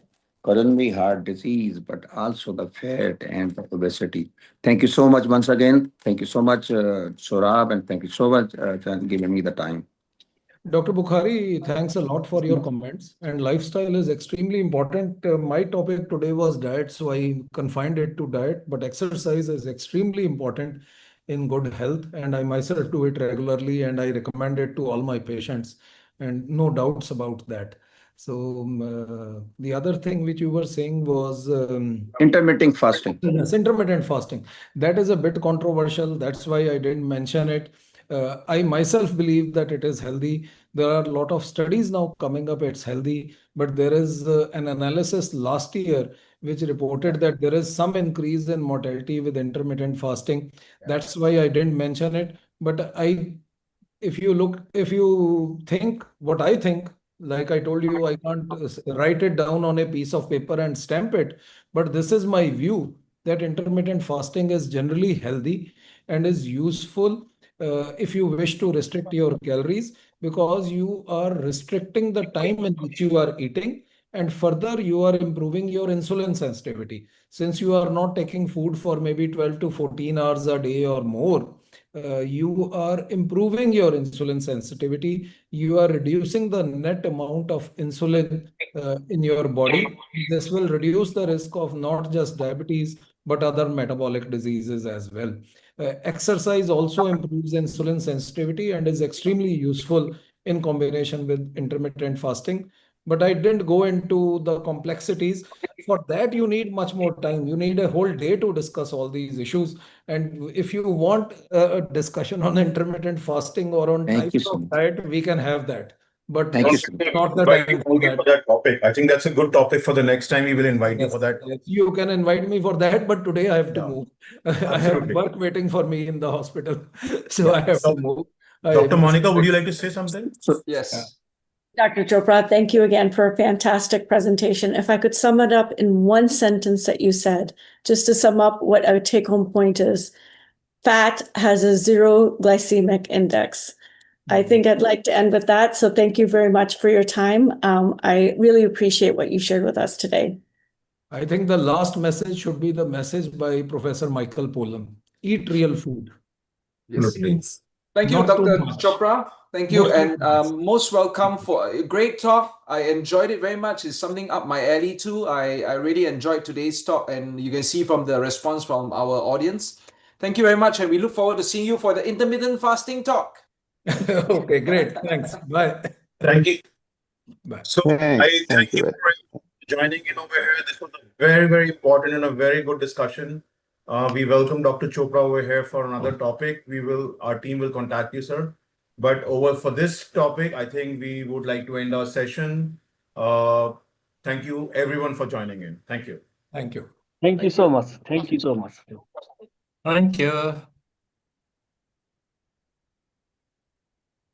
coronary heart disease, but also the fat and the obesity. Thank you so much once again. Thank you so much, Sorab, and thank you so much for giving me the time. Dr. Bukhari, thanks a lot for your comments. And lifestyle is extremely important. My topic today was diet, so I confined it to diet, but exercise is extremely important in good health. And I myself do it regularly, and I recommend it to all my patients, and no doubts about that. So, the other thing which you were saying was Intermittent fasting. yes, intermittent fasting. That is a bit controversial. That's why I didn't mention it. I myself believe that it is healthy. There are a lot of studies now coming up, it's healthy, but there is an analysis last year which reported that there is some increase in mortality with intermittent fasting. That's why I didn't mention it. But if you think what I think, like I told you, I can't write it down on a piece of paper and stamp it, but this is my view that intermittent fasting is generally healthy and is useful if you wish to restrict your calories, because you are restricting the time in which you are eating, and further you are improving your insulin sensitivity. Since you are not taking food for maybe 12 to 14 hours a day or more, you are improving your insulin sensitivity. You are reducing the net amount of insulin in your body. This will reduce the risk of not just diabetes, but other metabolic diseases as well. Exercise also improves insulin sensitivity and is extremely useful in combination with intermittent fasting. but I didn't go into the complexities. For that, you need much more time. You need a whole day to discuss all these issues. And if you want a discussion on intermittent fasting or on Thank you types so of much. diet, we can have that. But Thank you it's so much. not the Invite time you for only that. for that topic. I think that's a good topic for the next time. We will invite you Yes, for that. yes, you can invite me for that, but today I have to Yeah, move. I have absolutely. work waiting for me in the hospital, so Yeah. I have to So, move. Dr. Missed Monica, would it. you like to say something? So, Yes. Dr. Chopra, thank you again for a fantastic presentation. If I could sum it up in one sentence that you said, just to sum up what a take-home point is, fat has a zero glycemic index. I think I'd like to end with that. So thank you very much for your time. I really appreciate what you shared with us today. I think the last message should be the message by Professor Michael Pollan. Eat real food. Yes. Absolutely. Thank you, Not too Dr. much. Chopra. Thank you, Not too and much. most welcome for a great talk. I enjoyed it very much. It's something up my alley too. I really enjoyed today's talk, and you can see from the response from our audience. Thank you very much, and we look forward to seeing you for the intermittent fasting talk. Okay, great. Thanks. Bye. Thank you. Bye. So Thanks. I Thank thank you you very for joining in over here. This was a very, very important and a very good discussion. We welcome Dr. Chopra over here for another topic. Our team will contact you, sir. But over for this topic, I think we would like to end our session. Thank you everyone for joining in. Thank you. Thank you. Thank you so much. Thank you so much. Thank you.